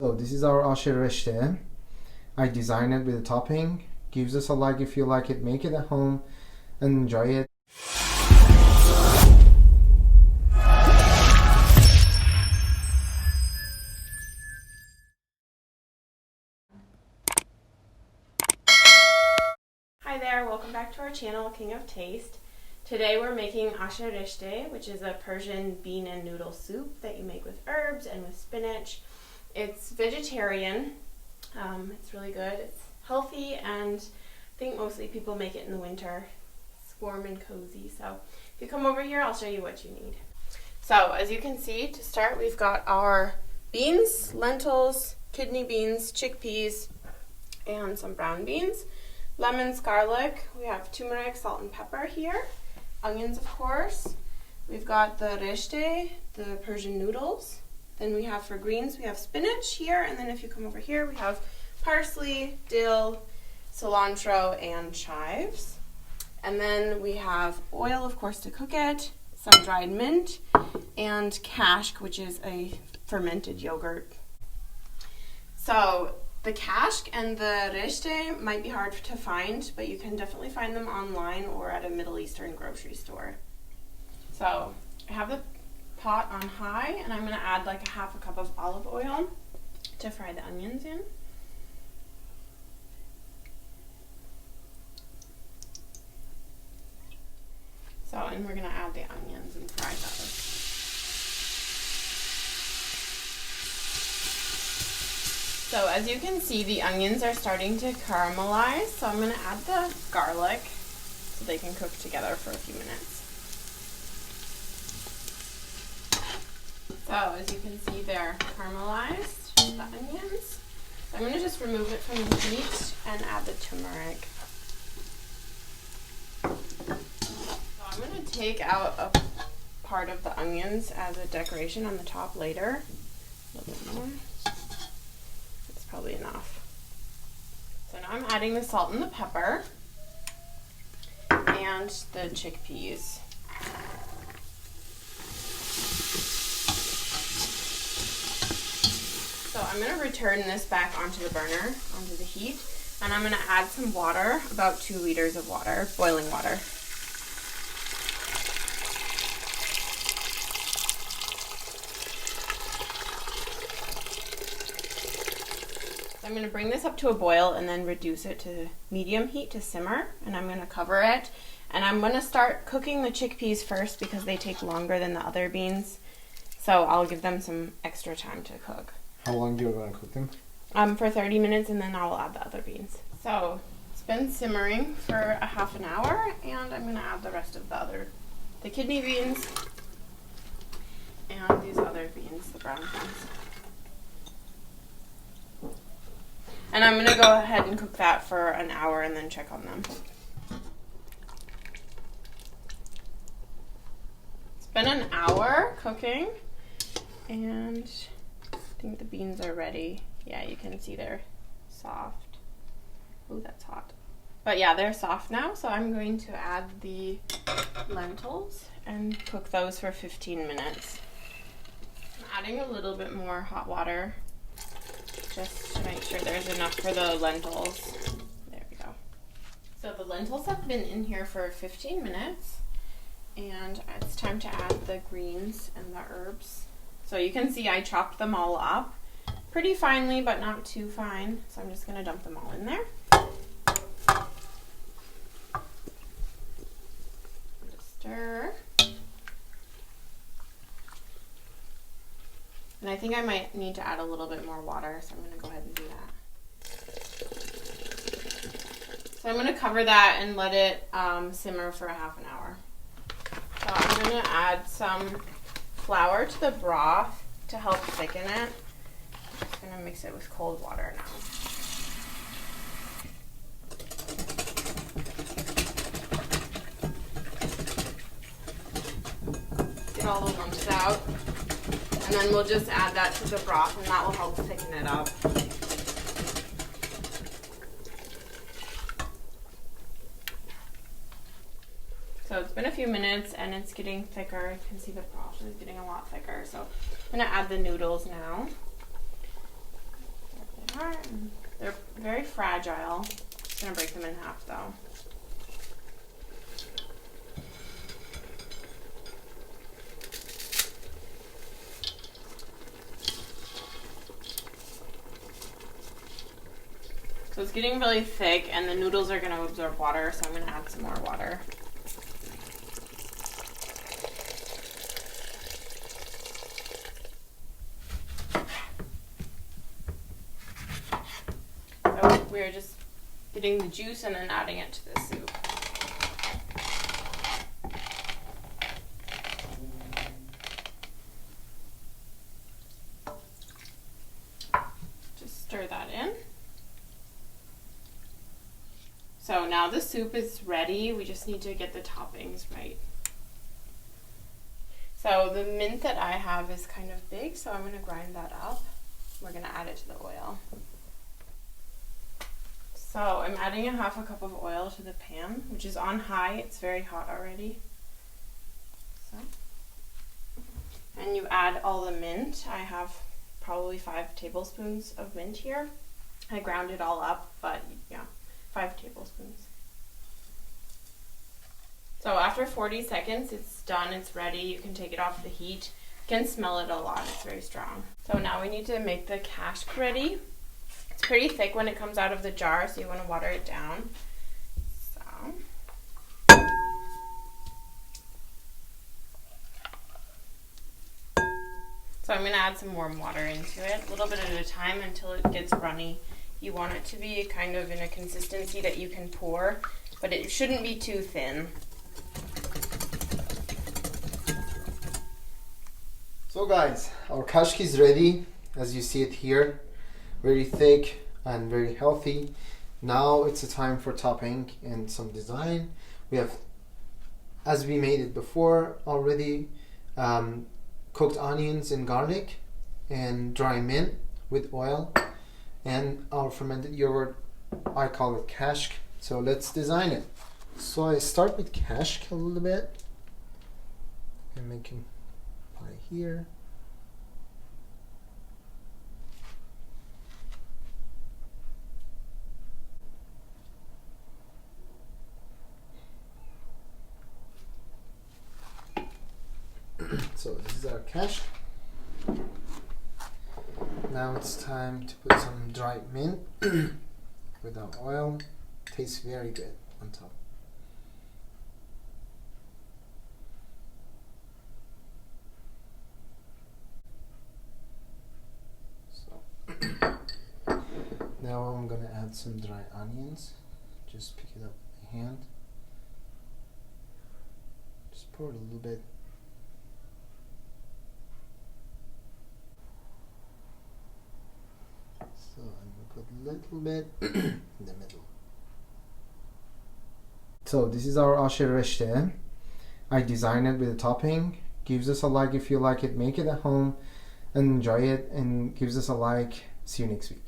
So this is our Ashe Reshte. I designed it with a topping. Gives us a like if you like it. Make it at home and enjoy it. Hi there, welcome back to our channel, King of Taste. Today we're making Ashe Reshte, which is a Persian bean and noodle soup that you make with herbs and with spinach. It's vegetarian, it's really good, it's healthy, and I think mostly people make it in the winter. It's warm and cozy, so if you come over here I'll show you what you need. So as you can see, to start we've got our beans, lentils, kidney beans, chickpeas, and some brown beans. Lemons, garlic, we have turmeric, salt, and pepper here. Onions, of course. We've got the reshte, the Persian noodles. Then we have for greens, we have spinach here. And then if you come over here, we have parsley, dill, cilantro, and chives. And then we have oil, of course, to cook it, some dried mint, and kashk, which is a fermented yogurt. So the kashk and the reshte might be hard to find, but you can definitely find them online or at a Middle Eastern grocery store. So I have the pot on high, and I'm going to add like a half a cup of olive oil to fry the onions in. And we're going to add the onions and fry those. So as you can see, the onions are starting to caramelize, so I'm going to add the garlic so they can cook together for a few minutes. So as you can see, they're caramelized, the onions. So I'm going to just remove it from the heat and add the turmeric. So I'm going to take out a part of the onions as a decoration on the top later. A little bit more. That's probably enough. So now I'm adding the salt and the pepper and the chickpeas. So I'm going to return this back onto the burner, onto the heat, and I'm going to add some water, about 2 liters of water, boiling water. So I'm going to bring this up to a boil and then reduce it to medium heat to simmer, and I'm going to cover it. And I'm going to start cooking the chickpeas first because they take longer than the other beans, so I'll give them some extra time to cook. How long are you going to cook them? For 30 minutes, and then I'll add the other beans. So it's been simmering for a half an hour, and I'm going to add the rest of the kidney beans and these other beans, the brown beans. And I'm going to go ahead and cook that for an hour and then check on them. It's been an hour cooking, and I think the beans are ready. Yeah, you can see they're soft. Ooh, that's hot. But yeah, they're soft now, so I'm going to add the lentils and cook those for 15 minutes. I'm adding a little bit more hot water just to make sure there's enough for the lentils. There we go. So the lentils have been in here for 15 minutes, and it's time to add the greens and the herbs. So you can see I chopped them all up pretty finely, but not too fine. So I'm just going to dump them all in there. Just stir. And I think I might need to add a little bit more water, so I'm going to go ahead and do that. So I'm going to cover that and let it simmer for a half an hour. So I'm going to add some flour to the broth to help thicken it. I'm just going to mix it with cold water now. Get all the lumps out. And then we'll just add that to the broth, and that will help thicken it up. So it's been a few minutes and it's getting thicker. You can see the broth is getting a lot thicker. So I'm going to add the noodles now. are. They're very fragile. Just gonna break them in half though. So it's getting really thick and the noodles are going to absorb water, so I'm going to add some more water. So we're just getting the juice and then adding it to the soup. Just stir that in. So now the soup is ready. We just need to get the toppings right. So the mint that I have is kind of big, so I'm going to grind that up. We're going to add it to the oil. So I'm adding a half a cup of oil to the pan, which is on high. It's very hot already. So, and you add all the mint. I have probably 5 tablespoons of mint here. I ground it all up, but yeah. 5 tablespoons. So after 40 seconds, it's done, it's ready. You can take it off the heat. You can smell it a lot, it's very strong. So now we need to make the kashk ready. It's pretty thick when it comes out of the jar, so you want to water it down. So I'm going to add some warm water into it, a little bit at a time until it gets runny. You want it to be kind of in a consistency that you can pour, but it shouldn't be too thin. So guys, our kashk is ready, as you see it here. Very thick and very healthy. Now it's a time for topping and some design. We have, as we made it before already, cooked onions and garlic and dry mint with oil. And our fermented yogurt, I call it kashk. So let's design it. So I start with kashk a little bit. I'm making pie here. So this is our kashk. Now it's time to put some dried mint with our oil. Tastes very good on top. So now I'm gonna add some dry onions. Just pick it up with my hand. Just pour it a little bit. So I'm going to put a little bit in the middle. So this is our Ashe Reshte. I designed it with a topping. Gives us a like if you like it. Make it at home and enjoy it, and gives us a like. See you next week.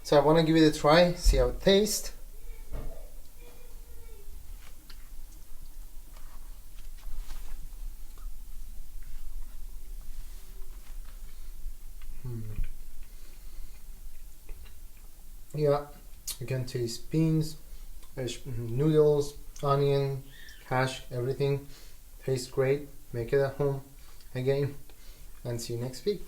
So I want to give it a try, see how it tastes. Yeah, you can taste beans, noodles, onion, kashk, everything. Tastes great. Make it at home again, and see you next week.